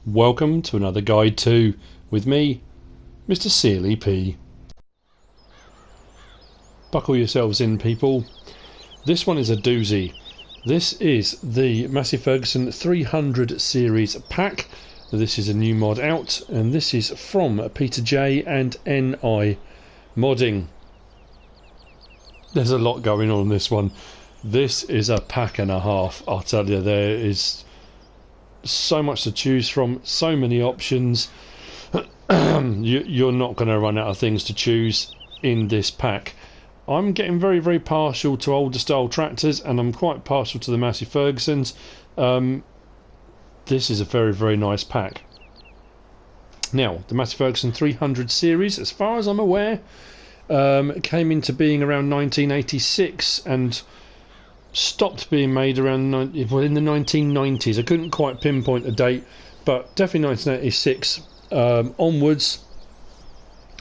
Welcome to another Guide 2 with me, MrSealyp. Buckle yourselves in, people. This one is a doozy. This is the Massey Ferguson 300 series pack. This is a new mod out, and this is from Peter J and NI Modding. There's a lot going on in this one. This is a pack and a half, I'll tell you. There is so much to choose from, so many options. You're not going to run out of things to choose in this pack. I'm getting very, very partial to older style tractors, and I'm quite partial to the Massey Fergusons. This is a very, very nice pack. Now, the Massey Ferguson 300 series, as far as I'm aware, came into being around 1986 and stopped being made around in the 1990s. I couldn't quite pinpoint a date, but definitely 1986 onwards.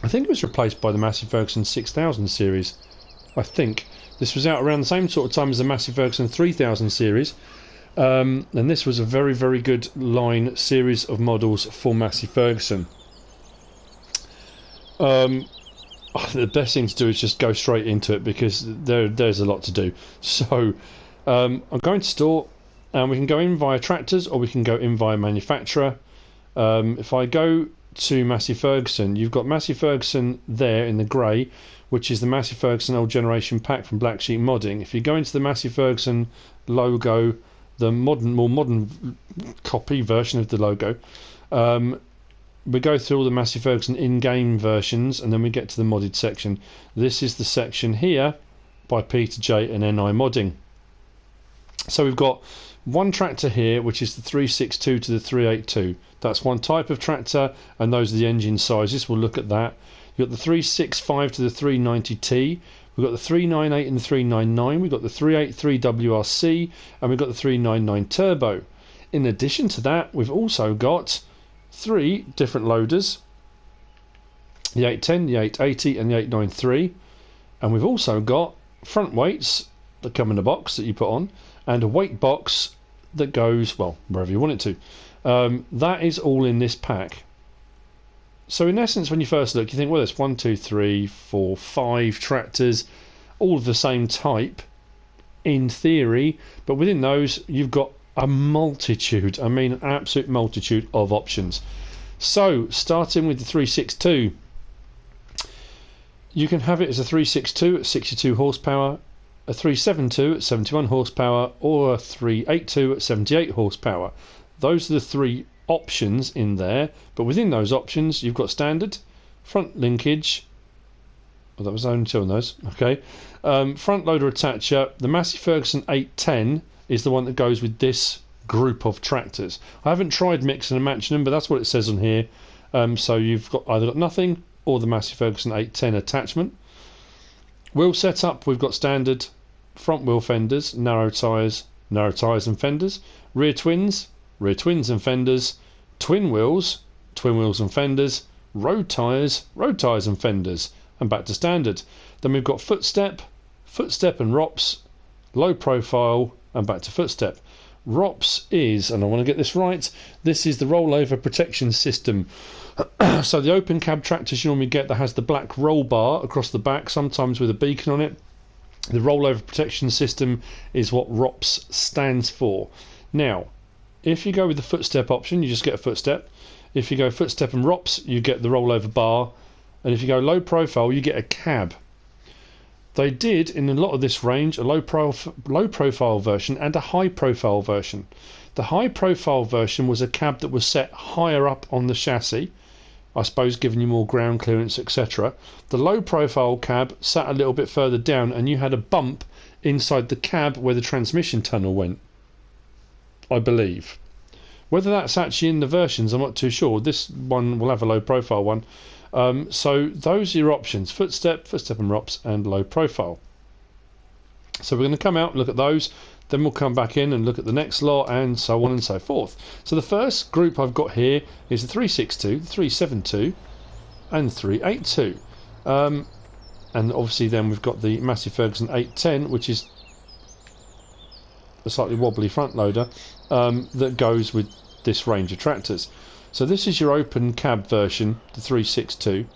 I think it was replaced by the Massey Ferguson 6000 series. I think this was out around the same sort of time as the Massey Ferguson 3000 series, and this was a very, very good line series of models for Massey Ferguson. The best thing to do is just go straight into it, because there's a lot to do. So I'm going to store, and we can go in via tractors or we can go in via manufacturer. If I go to Massey Ferguson, you've got Massey Ferguson there in the grey, which is the Massey Ferguson old generation pack from Black Sheep Modding. If you go into the Massey Ferguson logo, the more modern copy version of the logo, we go through all the Massey Ferguson in-game versions, and then we get to the modded section. This is the section here by Peter J and NI Modding. So we've got one tractor here, which is the 362 to the 382. That's one type of tractor, and those are the engine sizes. We'll look at that. You've got the 365 to the 390T. We've got the 398 and the 399. We've got the 383 WRC, and we've got the 399 Turbo. In addition to that, we've also got three different loaders: the 810, the 880 and the 893, and we've also got front weights that come in a box that you put on, and a weight box that goes, well, wherever you want it to. That is all in this pack. So in essence, when you first look, you think, well, there's 1, 2, 3, 4, 5 tractors, all of the same type in theory, but within those you've got a multitude, I mean an absolute multitude of options. So starting with the 362, you can have it as a 362 at 62 horsepower, a 372 at 71 horsepower, or a 382 at 78 horsepower. Those are the three options in there, but within those options you've got standard, front linkage, well, that was only two on those, okay, front loader attacher. The Massey Ferguson 810 is the one that goes with this group of tractors. I haven't tried mixing and matching them, but that's what it says on here. So you've got either got nothing or the Massey Ferguson 810 attachment. Wheel setup, we've got standard, front wheel fenders, narrow tyres and fenders, rear twins and fenders, twin wheels and fenders, road tyres and fenders, and back to standard. Then we've got footstep and ROPS, low profile, and back to footstep. ROPS is, and I want to get this right, this is the rollover protection system. So the open cab tractors you normally get that has the black roll bar across the back, sometimes with a beacon on it. The rollover protection system is what ROPS stands for. Now, if you go with the footstep option, you just get a footstep. If you go footstep and ROPS, you get the rollover bar. And if you go low profile, you get a cab. They did, in a lot of this range, a low profile version and a high profile version. The high profile version was a cab that was set higher up on the chassis, I suppose giving you more ground clearance, etc. The low profile cab sat a little bit further down, and you had a bump inside the cab where the transmission tunnel went, I believe. Whether that's actually in the versions, I'm not too sure. This one will have a low profile one. So those are your options: footstep and ROPS, and low profile. So we're going to come out, look at those, then we'll come back in and look at the next lot, and so on and so forth. So the first group I've got here is the 362, the 372 and 382. And obviously then we've got the Massey Ferguson 810, which is a slightly wobbly front loader, that goes with this range of tractors. So this is your open cab version, the 362.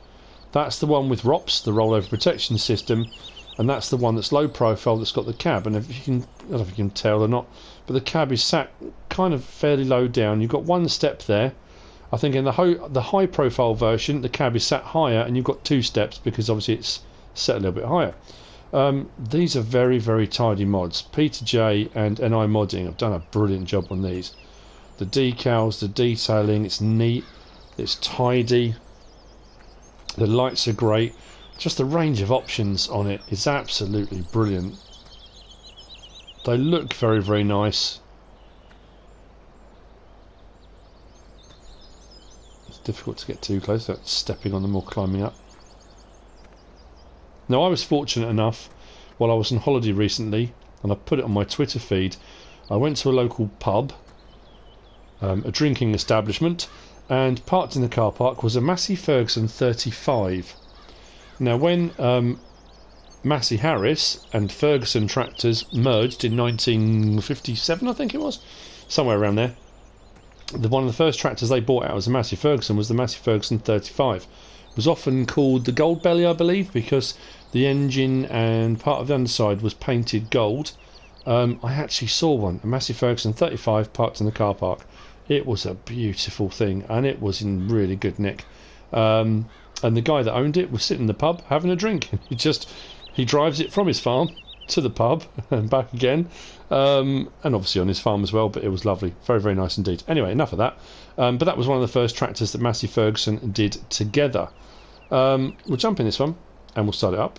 That's the one with ROPS, the rollover protection system, and that's the one that's low profile, that's got the cab. And if you can, I don't know if you can tell or not, but the cab is sat kind of fairly low down. You've got one step there. I think in the high profile version, the cab is sat higher, and you've got 2 steps because obviously it's set a little bit higher. These are very, very tidy mods. Peter J and NI Modding have done a brilliant job on these. The decals, the detailing, it's neat, it's tidy, the lights are great, just the range of options on it is absolutely brilliant. They look very, very nice. It's difficult to get too close, that's stepping on them or climbing up. Now I was fortunate enough, while I was on holiday recently, and I put it on my Twitter feed, I went to a local pub, a drinking establishment, and parked in the car park was a Massey Ferguson 35. Now when Massey Harris and Ferguson tractors merged in 1957, I think it was, somewhere around there, one of the first tractors they bought out as a Massey Ferguson was the Massey Ferguson 35. It was often called the Gold Belly, I believe, because the engine and part of the underside was painted gold. I actually saw one, a Massey Ferguson 35 parked in the car park. It was a beautiful thing, and it was in really good nick. And the guy that owned it was sitting in the pub having a drink. He drives it from his farm to the pub and back again, and obviously on his farm as well. But it was lovely, very, very nice indeed. Anyway, enough of that. But that was one of the first tractors that Massey Ferguson did together. We'll jump in this one and we'll start it up.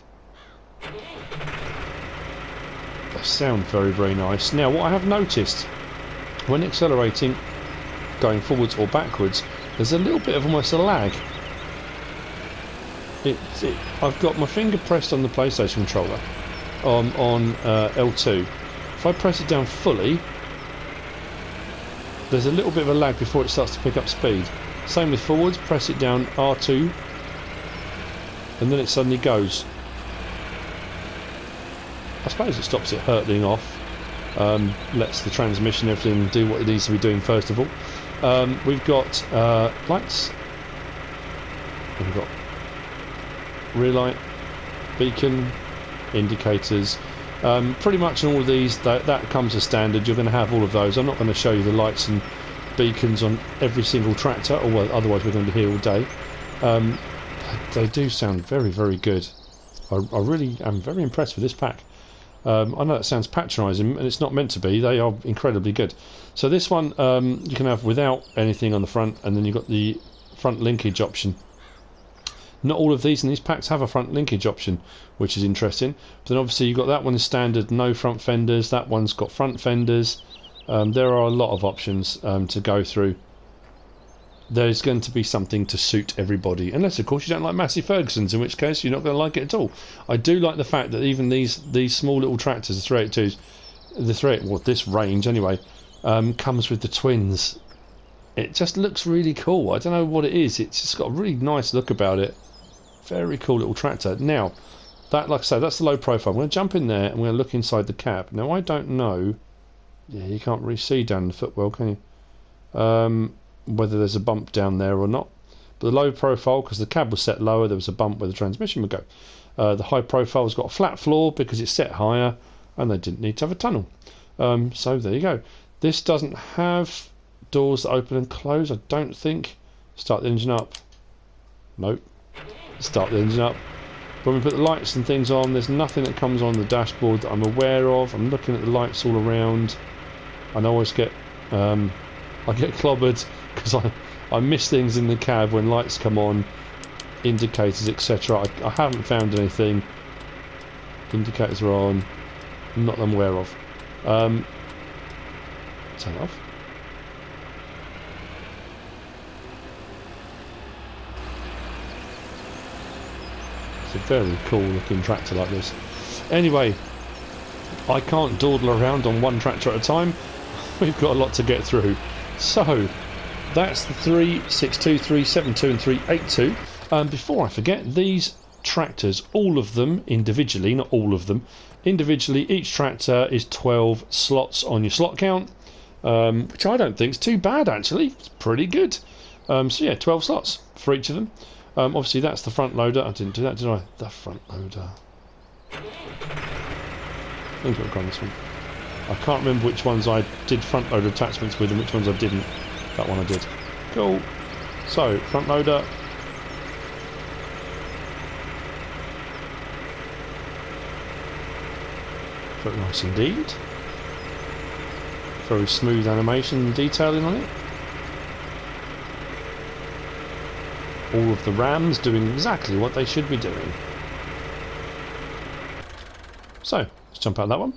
They sound very, very nice. Now, what I have noticed when accelerating, going forwards or backwards, there's a little bit of almost a lag. I've got my finger pressed on the PlayStation controller on L2. If I press it down fully, there's a little bit of a lag before it starts to pick up speed. Same with forwards, press it down R2 and then it suddenly goes. I suppose it stops it hurtling off, lets the transmission and everything do what it needs to be doing first of all. We've got lights, we've got rear light, beacon, indicators. Pretty much in all of these, that comes as standard. You're going to have all of those. I'm not going to show you the lights and beacons on every single tractor, or well, otherwise we're going to be here all day. They do sound very, very good. I really am very impressed with this pack. I know that sounds patronising, and it's not meant to be. They are incredibly good. So this one you can have without anything on the front, and then you've got the front linkage option. Not all of these in these packs have a front linkage option, which is interesting. But then obviously you've got that one is standard, no front fenders. That one's got front fenders. There are a lot of options to go through. There's going to be something to suit everybody, unless of course you don't like Massey Ferguson's, in which case you're not going to like it at all. I do like the fact that even these small little tractors, the 382s, this range anyway, comes with the twins. It just looks really cool. I don't know what it is. It's just got a really nice look about it. Very cool little tractor. Now, that, like I say, that's the low profile. I'm going to jump in there and we're going to look inside the cab. Now, I don't know. Yeah, you can't really see down the footwell, can you? Whether there's a bump down there or not. But the low profile, because the cab was set lower, there was a bump where the transmission would go. The high profile has got a flat floor because it's set higher, and they didn't need to have a tunnel. So there you go. This doesn't have doors that open and close, I don't think. Start the engine up. Nope. Start the engine up. When we put the lights and things on, there's nothing that comes on the dashboard that I'm aware of. I'm looking at the lights all around, and I always get clobbered because I miss things in the cab when lights come on, indicators, etc. I haven't found anything. Indicators are on, not that I'm aware of. Turn off. It's a very cool looking tractor like this. Anyway, I can't dawdle around on one tractor at a time. We've got a lot to get through. So that's the 362, 372 and 382. Before I forget, these tractors, all of them individually, not all of them, individually, each tractor is 12 slots on your slot count. which I don't think is too bad actually. It's pretty good. So yeah, 12 slots for each of them. Obviously that's the front loader. I didn't do that, did I? The front loader. I think I've gone this one. I can't remember which ones I did front loader attachments with and which ones I didn't. That one I did. Cool. So, front loader. Very nice indeed. Very smooth animation and detailing on it. All of the rams doing exactly what they should be doing. So, let's jump out of that one.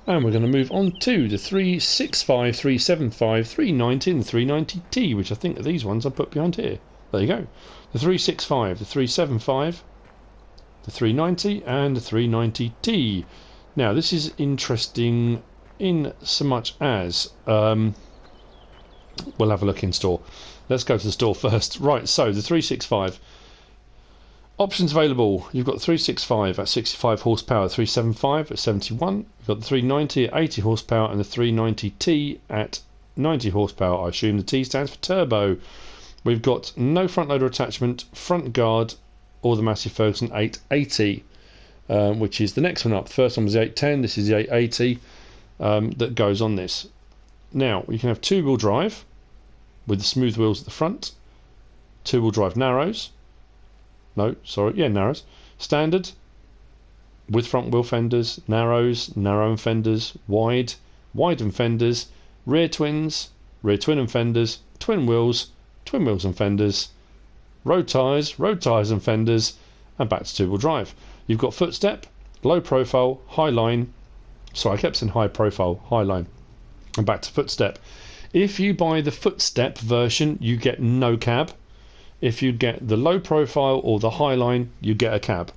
And we're going to move on to the 365, 375, 390 and the 390T, which I think are these ones I put behind here. There you go. The 365, the 375, the 390 and the 390T. Now, this is interesting in so much as we'll have a look in store. Let's go to the store first. Right, so the 365. Options available. You've got the 365 at 65 horsepower, 375 at 71. You've got the 390 at 80 horsepower and the 390T at 90 horsepower. I assume the T stands for turbo. We've got no front loader attachment, front guard, or the Massey Ferguson 880, which is the next one up. The first one was the 810. This is the 880 that goes on this. Now, you can have two-wheel drive with the smooth wheels at the front, two-wheel drive narrows. No, sorry, yeah, narrows. Standard, with front wheel fenders, narrows, narrow and fenders, wide, wide and fenders, rear twins, rear twin and fenders, twin wheels and fenders, road tyres and fenders, and back to two-wheel drive. You've got footstep, low profile, high line. Sorry, I kept saying high profile, high line, and back to footstep. If you buy the footstep version, you get no cab. If you get the low profile or the high line, you get a cab.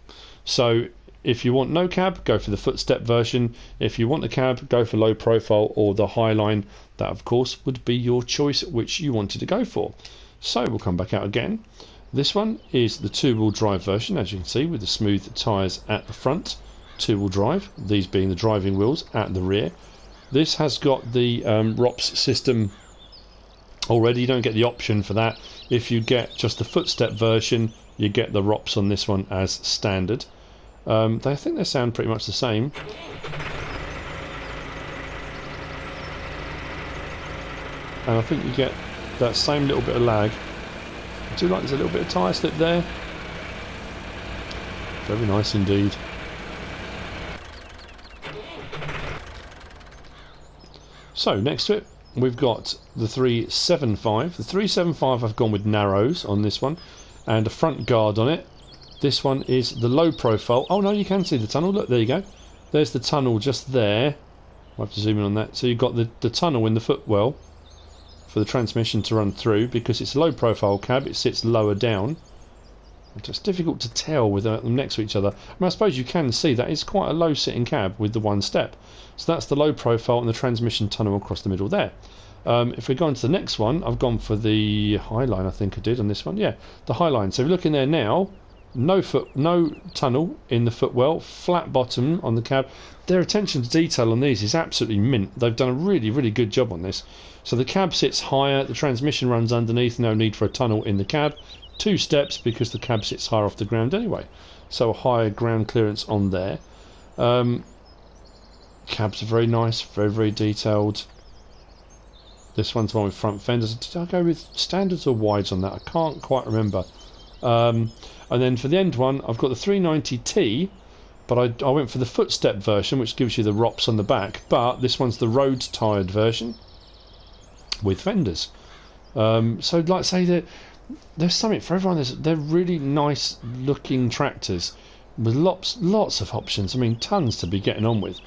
So if you want no cab, go for the footstep version. If you want a cab, go for low profile or the high line. That, of course, would be your choice, which you wanted to go for. So we'll come back out again. This one is the two-wheel drive version, as you can see, with the smooth tyres at the front. Two-wheel drive, these being the driving wheels at the rear. This has got the ROPS system already. You don't get the option for that. If you get just the footstep version, you get the ROPS on this one as standard. I think they sound pretty much the same. And I think you get that same little bit of lag. I do like there's a little bit of tyre slip there. Very nice indeed. So next to it, we've got the 375. The 375 I've gone with narrows on this one, and a front guard on it. This one is the low profile. Oh no, you can see the tunnel. Look, there you go. There's the tunnel just there. I'll have to zoom in on that. So you've got the tunnel in the footwell for the transmission to run through. Because it's a low profile cab, it sits lower down. It's difficult to tell with them next to each other. I mean, I suppose you can see that it's quite a low sitting cab with the one step. So that's the low profile and the transmission tunnel across the middle there. If we go on to the next one, I've gone for the high line. I think I did on this one. Yeah, the high line. So if you look in there now, no tunnel in the footwell, flat bottom on the cab. Their attention to detail on these is absolutely mint. They've done a really, really good job on this. So the cab sits higher, the transmission runs underneath, no need for a tunnel in the cab. Two steps because the cab sits higher off the ground anyway. So a higher ground clearance on there. Cabs are very nice, very, very detailed. This one's one with front fenders. Did I go with standards or wides on that? I can't quite remember. And then for the end one, I've got the 390T, but I went for the footstep version, which gives you the ROPS on the back. But this one's the road tired version with fenders. So like I say, there's something for everyone. They're really nice looking tractors with lots of options. I mean, tons to be getting on with.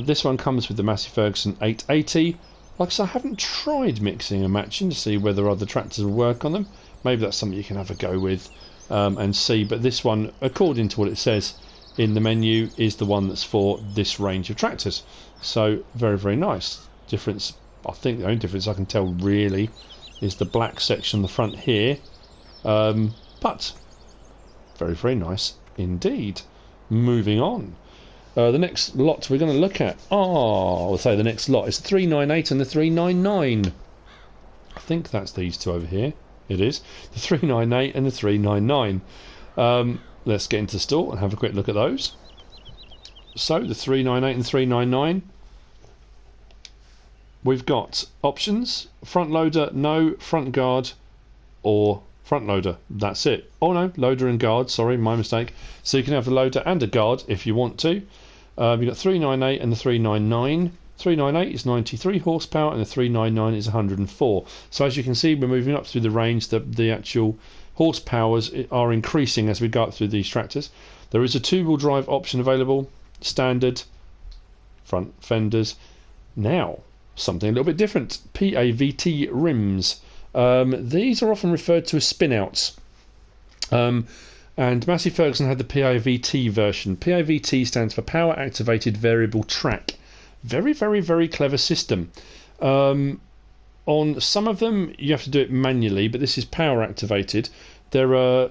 This one comes with the Massey Ferguson 880. Like I said, I haven't tried mixing and matching to see whether other tractors will work on them. Maybe that's something you can have a go with and see. But this one, according to what it says in the menu, is the one that's for this range of tractors. So very, very nice. Difference, I think the only difference I can tell really is the black section on the front here. But very, very nice indeed. Moving on. The next lot we're going to look at, I'll say the next lot is 398 and the 399. I think that's these two over here. It is the 398 and the 399. Let's get into the store and have a quick look at those. So the 398 and 399. We've got options: front loader, no; front guard, or front loader. That's it. Oh no, loader and guard. Sorry, my mistake. So you can have a loader and a guard if you want to. You've got 398 and the 399. 398 is 93 horsepower and the 399 is 104. So as you can see, we're moving up through the range. The actual horsepowers are increasing as we go up through these tractors. There is a two-wheel drive option available, standard, front fenders. Now, something a little bit different. PAVT rims. These are often referred to as spin-outs. And Massey Ferguson had the PAVT version. PAVT stands for Power Activated Variable Track. Very, very, very clever system. On some of them you have to do it manually, but this is power activated. There are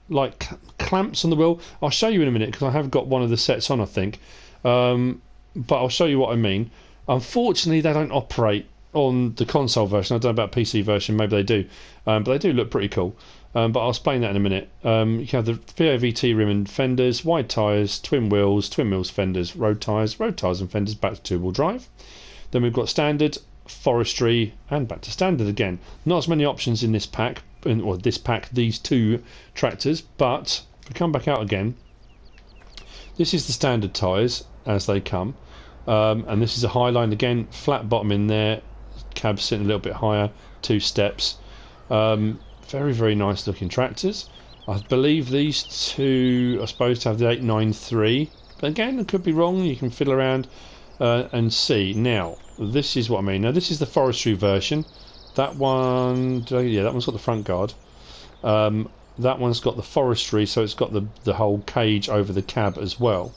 like clamps on the wheel. I'll show you in a minute because I have got one of the sets on, I think. But I'll show you what I mean. Unfortunately, they don't operate on the console version. I don't know about PC version, maybe they do. But they do look pretty cool. But I'll explain that in a minute. You can have the PAVT rim and fenders, wide tyres, twin wheels fenders, road tyres and fenders, back to two-wheel drive. Then we've got standard, forestry, and back to standard again. Not as many options in this pack, these two tractors, but if we come back out again, this is the standard tyres as they come. And this is a Highline again, flat bottom in there, cab sitting a little bit higher, two steps. Very, very nice looking tractors. I believe these two are supposed to have the 893, but again, I could be wrong. You can fiddle around and see. Now, this is what I mean. Now, this is the forestry version. That one, yeah, that one's got the front guard. That one's got the forestry, so it's got the whole cage over the cab as well.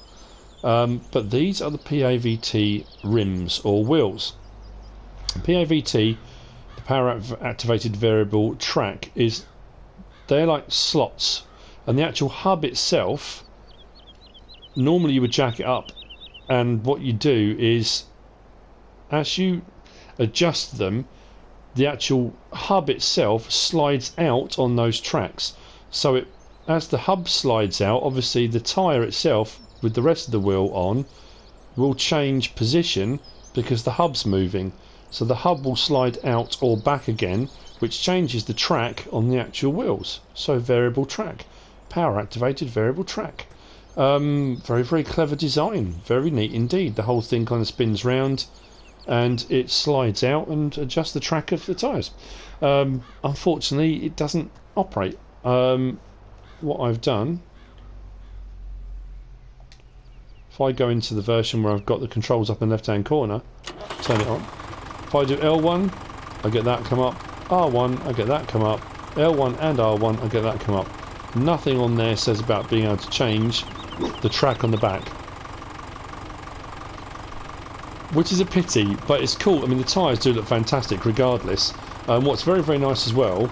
But these are the PAVT rims or wheels. PAVT, the power activated variable track, they're like slots, and the actual hub itself, normally you would jack it up, and what you do is as you adjust them, the actual hub itself slides out on those tracks. So as the hub slides out, obviously the tyre itself with the rest of the wheel on will change position because the hub's moving. So the hub will slide out or back again, which changes the track on the actual wheels. So variable track, power activated variable track. Very, very clever design, very neat indeed. The whole thing kind of spins round and it slides out and adjusts the track of the tyres. Unfortunately, it doesn't operate. What I've done, if I go into the version where I've got the controls up in the left hand corner, turn it on. If I do L1, I get that come up. R1, I get that come up. L1 and R1, I get that come up. Nothing on there says about being able to change the track on the back, which is a pity, but it's cool. I mean, the tyres do look fantastic regardless. What's very, very nice as well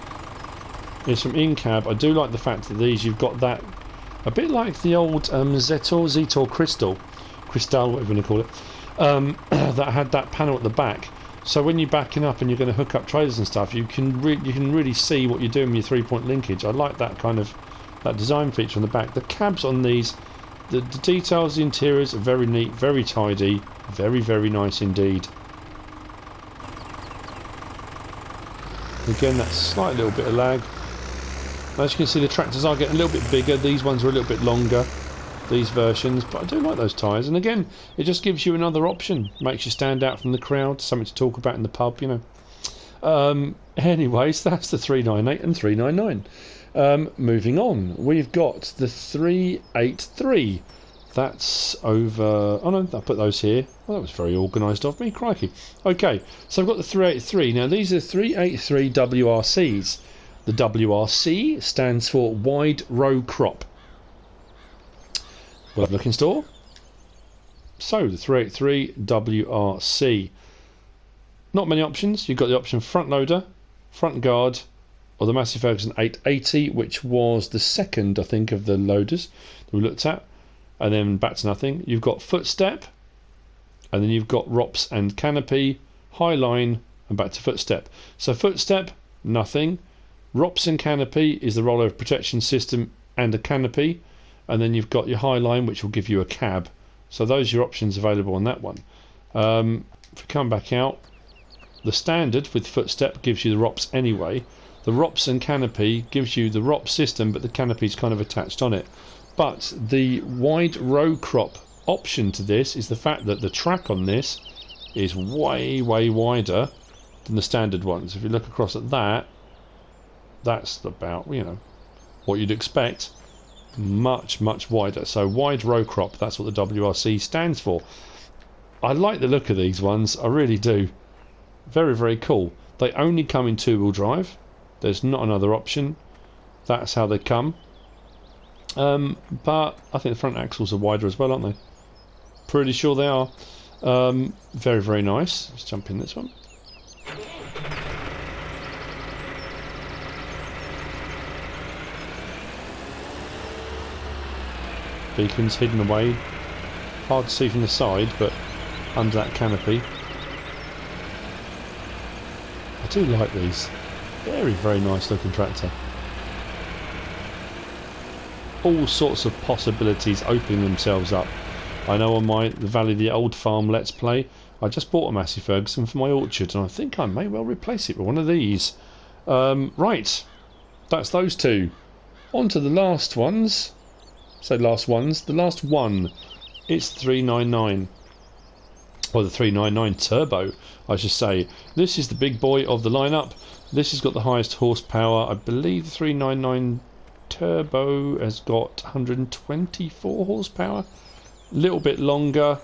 is from in-cab, I do like the fact that these, you've got that, a bit like the old Zetor Crystal, whatever you want to call it, that had that panel at the back. So when you're backing up and you're going to hook up trailers and stuff, you can really see what you're doing with your three-point linkage. I like that kind of design feature on the back. The cabs on these, the details, the interiors are very neat, very tidy, very, very nice indeed. Again, that's a slight little bit of lag. As you can see, the tractors are getting a little bit bigger. These ones are a little bit longer, these versions, but I do like those tyres. And again, it just gives you another option, makes you stand out from the crowd, something to talk about in the pub, you know. Anyways, that's the 398 and 399. Moving on, we've got the 383. That's over. Oh no, I put those here. Well, that was very organised of me, crikey. Okay, so I've got the 383. Now these are 383 WRCs. The WRC stands for Wide Row Crop. Well, have a look in store. So the 383 WRC. Not many options. You've got the option front loader, front guard, or the Massey Ferguson 880, which was the second, I think, of the loaders that we looked at. and then back to nothing. You've got footstep, and then you've got ROPS and canopy, high line, and back to footstep. So footstep, nothing. ROPS and canopy is the rollover protection system and a canopy, and then you've got your high line, which will give you a cab. So those are your options available on that one. If we come back out, the standard with footstep gives you the ROPS anyway. The ROPS and canopy gives you the ROPS system, but the canopy is kind of attached on it. But the wide row crop option to this is the fact that the track on this is way wider than the standard ones. If you look across at that, that's about, you know, what you'd expect. Much wider. So wide row crop, that's what the WRC stands for. I like the look of these ones, I really do. Very cool. They only come in 2-wheel drive. There's not another option. That's how they come. But I think the front axles are wider as well, aren't they? Pretty sure they are. Very nice. Let's jump in this one. Beacons hidden away. Hard to see from the side, but under that canopy. I do like these. Very nice looking tractor. All sorts of possibilities opening themselves up. I know on the Valley of the Old Farm Let's Play, I just bought a Massey Ferguson for my orchard, and I think I may well replace it with one of these. Right, that's those two. On to the last ones. Say last ones. The last one. It's 399. Or the 399 Turbo, I should say. This is the big boy of the lineup. This has got the highest horsepower. I believe the 399 Turbo has got 124 horsepower. A little bit longer.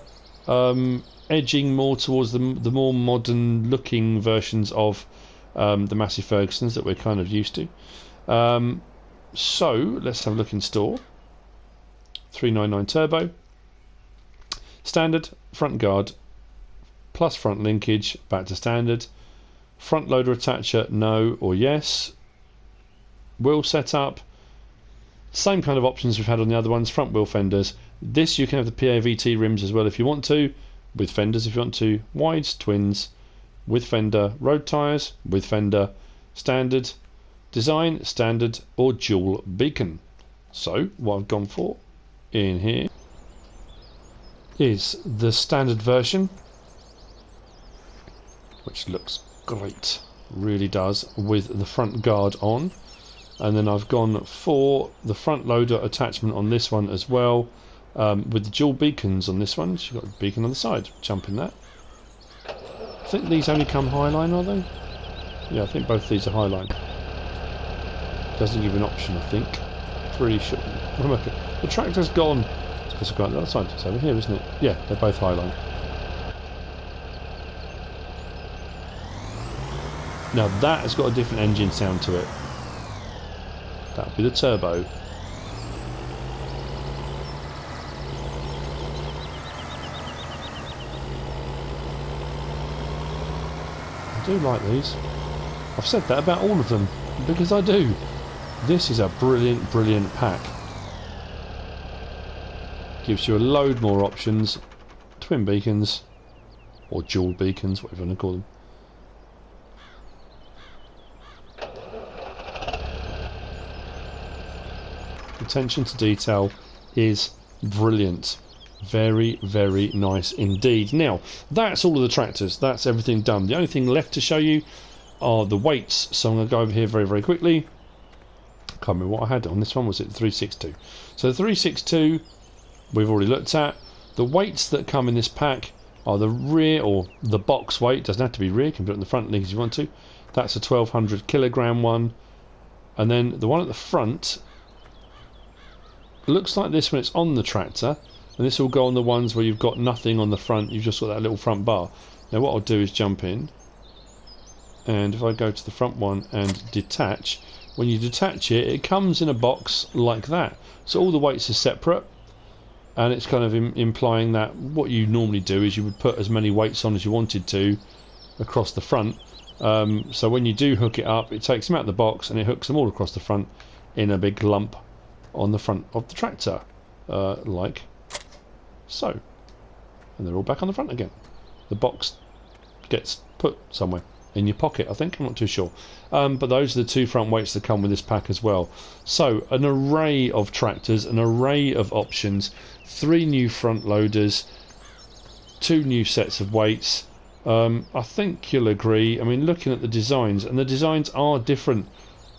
Edging more towards the more modern looking versions of the Massey Fergusons that we're kind of used to. So let's have a look in store. 399 Turbo. Standard, front guard, plus front linkage, back to standard. Front loader attacher, no or yes. Wheel setup, same kind of options we've had on the other ones. Front wheel fenders. This you can have the PAVT rims as well if you want to, with fenders if you want to. Wides, twins, with fender. Road tyres, with fender. Standard. Design, standard or dual beacon. So what I've gone for in here is the standard version, which looks great, really does, with the front guard on. And then I've gone for the front loader attachment on this one as well, with the dual beacons on this one. So you've got a beacon on the side. Jump in that. I think these only come Highline, are they? Yeah, I think both these are Highline. Doesn't give an option, I think. Pretty sure. The tractor's gone. It's because I've got the other side. It's over here, isn't it? Yeah, they're both Highline. Now that has got a different engine sound to it. That'll be the turbo. I do like these. I've said that about all of them, because I do. This is a brilliant pack. Gives you a load more options. Twin beacons, or dual beacons, whatever you want to call them. Attention to detail is brilliant. Very nice indeed. Now, that's all of the tractors. That's everything done. The only thing left to show you are the weights. So I'm going to go over here very quickly. Can't remember what I had on this one. Was it 362? So the 362 we've already looked at. The weights that come in this pack are the rear, or the box weight. Doesn't have to be rear. You can put it in the front if you want to. That's a 1200 kilogram one. And then the one at the front looks like this when it's on the tractor, and this will go on the ones where you've got nothing on the front. You've just got that little front bar. Now what I'll do is jump in, and if I go to the front one and detach, when you detach it, it comes in a box like that. So all the weights are separate, and it's kind of implying that what you normally do is you would put as many weights on as you wanted to across the front. So when you do hook it up, it takes them out of the box and it hooks them all across the front in a big lump on the front of the tractor, like So, and they're all back on the front again. The box gets put somewhere in your pocket, I think. I'm not too sure. But those are the 2 front weights that come with this pack as well. So, an array of tractors, an array of options, 3 new front loaders, 2 new sets of weights. I think you'll agree. I mean, looking at the designs, and the designs are different.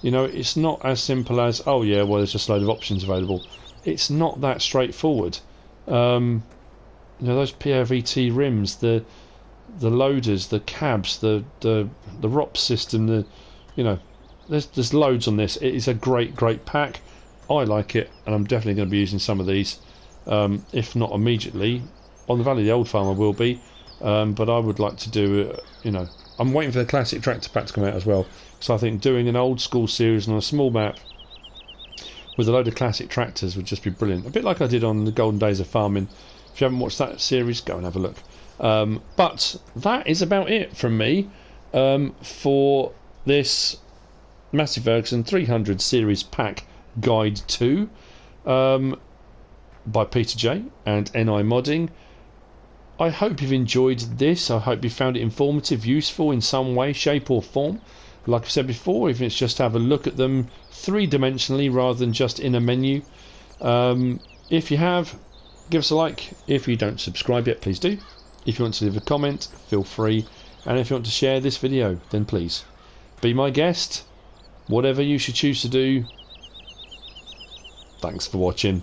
You know, it's not as simple as, oh yeah, well, there's just a load of options available. It's not that straightforward. You know, those PRVT rims, the loaders, the cabs, the ROP system, you know, there's loads on this. It is a great pack. I like it, and I'm definitely going to be using some of these, if not immediately. On the Valley of the Old Farm I will be, but I would like to do, you know, I'm waiting for the classic tractor pack to come out as well. So I think doing an old school series on a small map with a load of classic tractors would just be brilliant. A bit like I did on the Golden Days of Farming. If you haven't watched that series, go and have a look. But that is about it from me for this Massey Ferguson 300 Series Pack Guide 2 by Peter J and NI Modding. I hope you've enjoyed this. I hope you found it informative, useful in some way, shape or form. Like I said before, even if it's just to have a look at them 3-dimensionally rather than just in a menu. If you have, give us a like. If you don't subscribe yet, please do. If you want to leave a comment, feel free. And if you want to share this video, then please be my guest. Whatever you should choose to do. Thanks for watching.